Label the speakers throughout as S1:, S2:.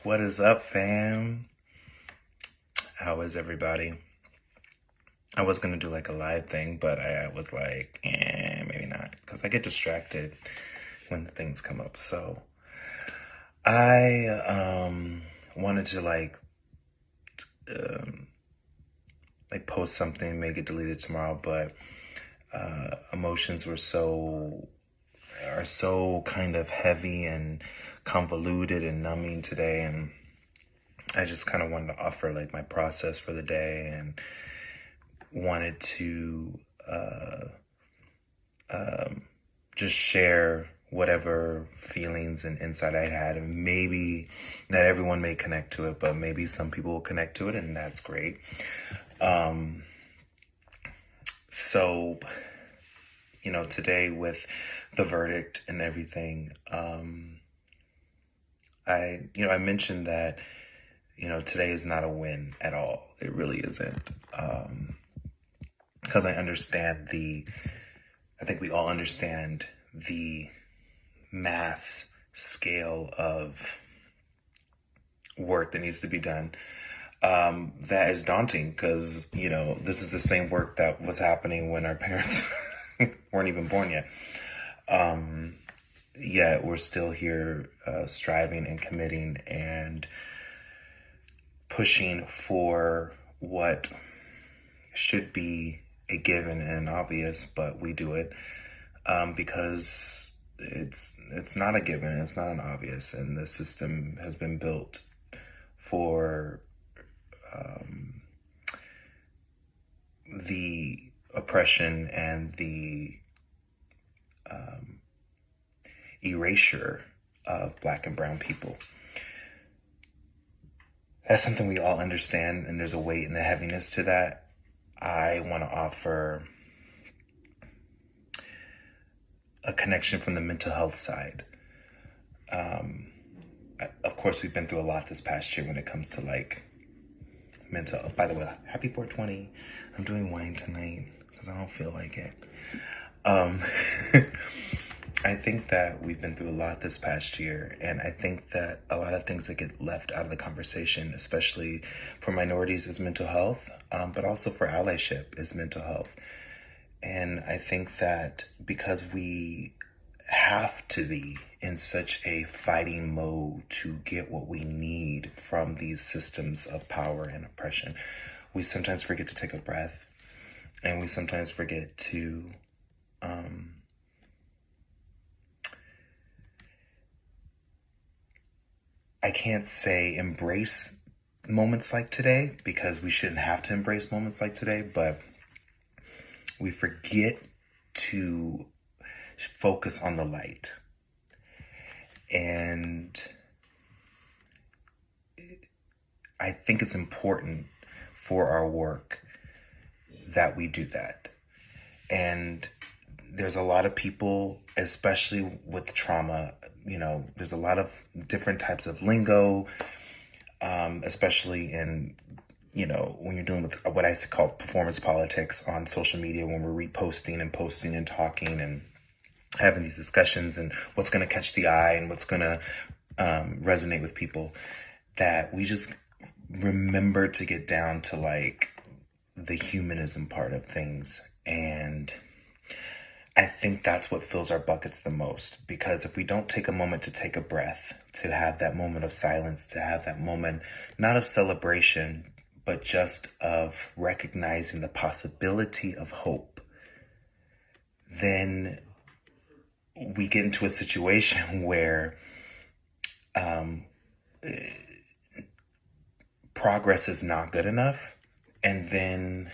S1: What is up, fam? How is everybody? I was gonna do like a live thing, but I was like, maybe not, because I get distracted when the things come up. So I wanted to um, like post something, make it deleted tomorrow, but emotions are so kind of heavy and convoluted and numbing today, and I just kind of wanted to offer like my process for the day and wanted to um, just share whatever feelings and insight I had. And maybe not everyone may connect to it, but maybe some people will connect to it, and that's great. Um, so, today with the verdict and everything, I mentioned that, today is not a win at all. It really isn't. Because I think we all understand the mass scale of work that needs to be done. That is daunting because, this is the same work that was happening when our parents weren't even born yet. Yet we're still here striving and committing and pushing for what should be a given and obvious, but we do it because it's not a given, it's not an obvious, and the system has been built for the oppression and the erasure of Black and brown people. That's something we all understand, and there's a weight and a heaviness to that. I want to offer a connection from the mental health side. Of course, we've been through a lot this past year when it comes to like mental health. By the way, happy 420. I'm doing wine tonight because I don't feel like it. I think that we've been through a lot this past year, and I think that a lot of things that get left out of the conversation, especially for minorities, is mental health, but also for allyship is mental health. And I think that because we have to be in such a fighting mode to get what we need from these systems of power and oppression, we sometimes forget to take a breath, and we sometimes forget to I can't say embrace moments like today, because we shouldn't have to embrace moments like today, but we forget to focus on the light. And I think it's important for our work that we do that. And there's a lot of people, especially with trauma, there's a lot of different types of lingo, especially in, when you're dealing with what I used to call performance politics on social media, when we're reposting and posting and talking and having these discussions and what's going to catch the eye and what's going to resonate with people, that we just remember to get down to like the humanism part of things. And I think that's what fills our buckets the most, because if we don't take a moment to take a breath, to have that moment of silence, to have that moment, not of celebration, but just of recognizing the possibility of hope, then we get into a situation where progress is not good enough, and then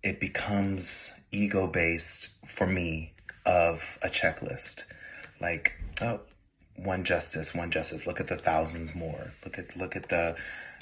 S1: it becomes ego-based for me of a checklist. Like, oh, one justice. Look at the thousands more. Look at the,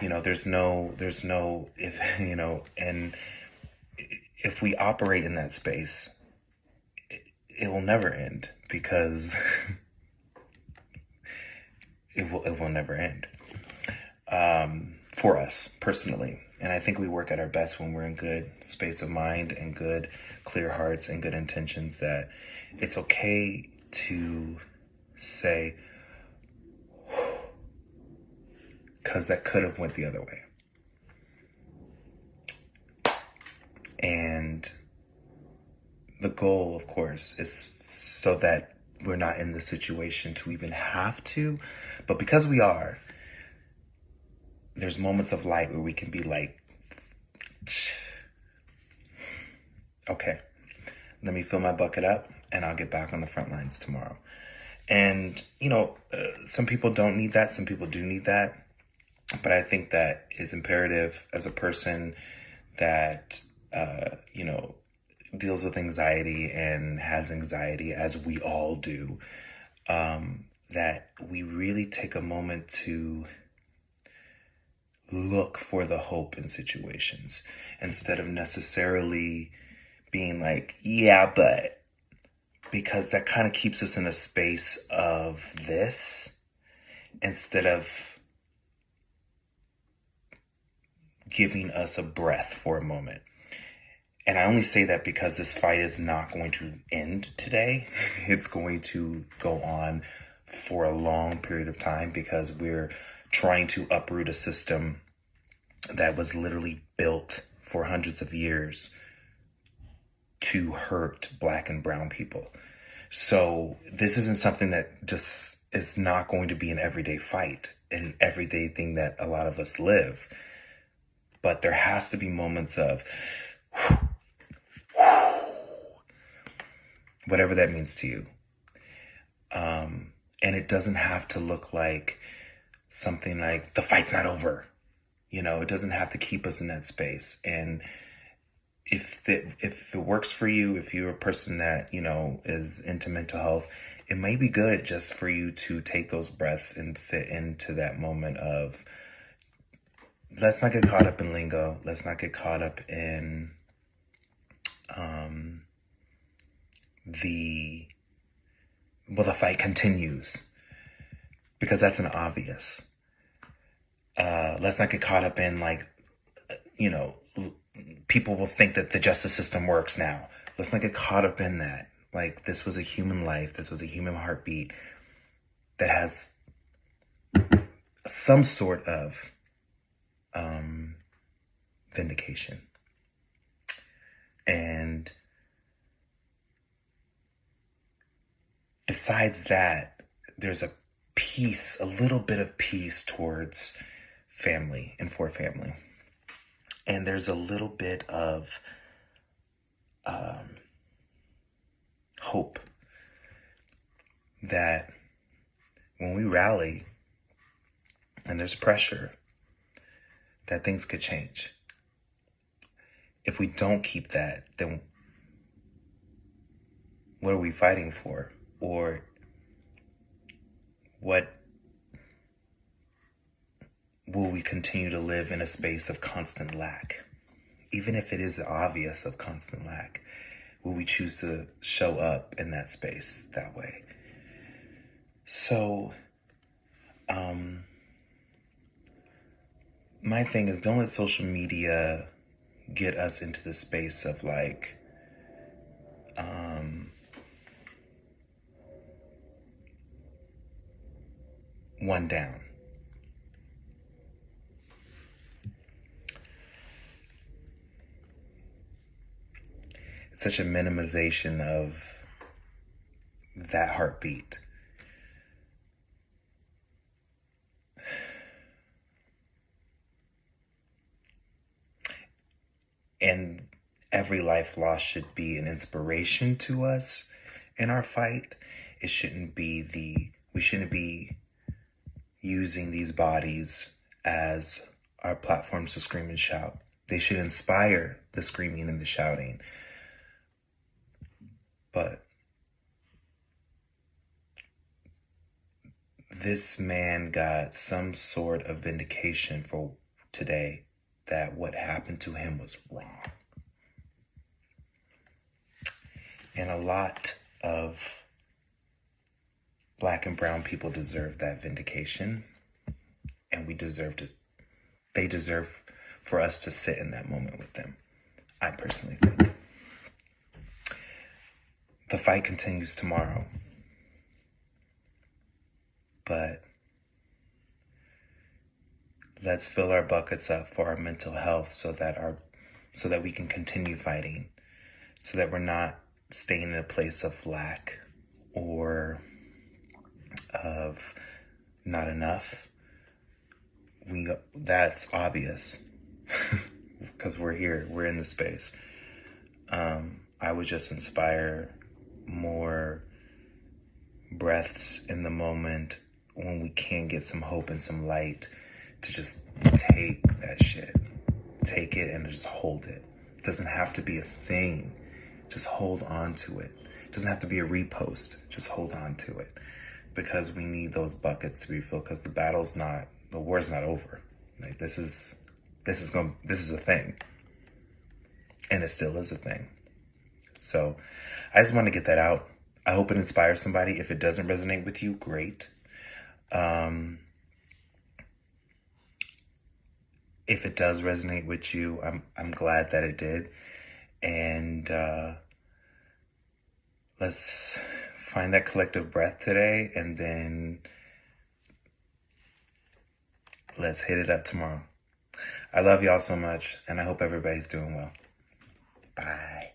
S1: there's no, if, and if we operate in that space, it will never end, because it will never end. For us personally. And I think we work at our best when we're in good space of mind and good, clear hearts and good intentions, that it's okay to say, because that could have went the other way. And the goal, of course, is so that we're not in the situation to even have to. But because we are, there's moments of light where we can be like, okay, let me fill my bucket up and I'll get back on the front lines tomorrow. And, some people don't need that. Some people do need that. But I think that is imperative as a person that, deals with anxiety and has anxiety, as we all do, that we really take a moment to look for the hope in situations instead of necessarily being like, yeah, but, because that kind of keeps us in a space of this instead of giving us a breath for a moment. And I only say that because this fight is not going to end today. It's going to go on for a long period of time because we're trying to uproot a system that was literally built for hundreds of years to hurt Black and brown people. So this isn't something that just is not going to be an everyday fight, an everyday thing that a lot of us live. But there has to be moments of whatever that means to you. And it doesn't have to look like something like the fight's not over. It doesn't have to keep us in that space. And if it works for you, if you're a person that, is into mental health, it may be good just for you to take those breaths and sit into that moment of, let's not get caught up in lingo. Let's not get caught up in the fight continues, because that's an obvious. Let's not get caught up in people will think that the justice system works now. Let's not get caught up in that. Like, this was a human life. This was a human heartbeat that has some sort of vindication. And besides that, there's a little bit of peace towards family and for family. And there's a little bit of hope that when we rally and there's pressure, that things could change. If we don't keep that, then what are we fighting for? Or what will we continue to live in a space of constant lack? Even if it is obvious of constant lack, will we choose to show up in that space that way? So, my thing is, don't let social media get us into the space of one down. It's such a minimization of that heartbeat. And every life lost should be an inspiration to us in our fight. We shouldn't be using these bodies as our platforms to scream and shout. They should inspire the screaming and the shouting. But this man got some sort of vindication for today that what happened to him was wrong. And a lot of Black and brown people deserve that vindication. And they deserve for us to sit in that moment with them. I personally think. The fight continues tomorrow. But Let's fill our buckets up for our mental health so that we can continue fighting, so that we're not staying in a place of lack or of not enough. That's obvious because we're here, we're in the space. I would just inspire more breaths in the moment when we can get some hope and some light to just take that shit. Take it and just hold it. It doesn't have to be a thing. Just hold on to it. It doesn't have to be a repost. Just hold on to it. Because we need those buckets to be filled, because the war's not over. Like this is a thing. And it still is a thing. So I just want to get that out. I hope it inspires somebody. If it doesn't resonate with you, great. If it does resonate with you, I'm glad that it did. And let's find that collective breath today, and then let's hit it up tomorrow. I love y'all so much, and I hope everybody's doing well. Bye.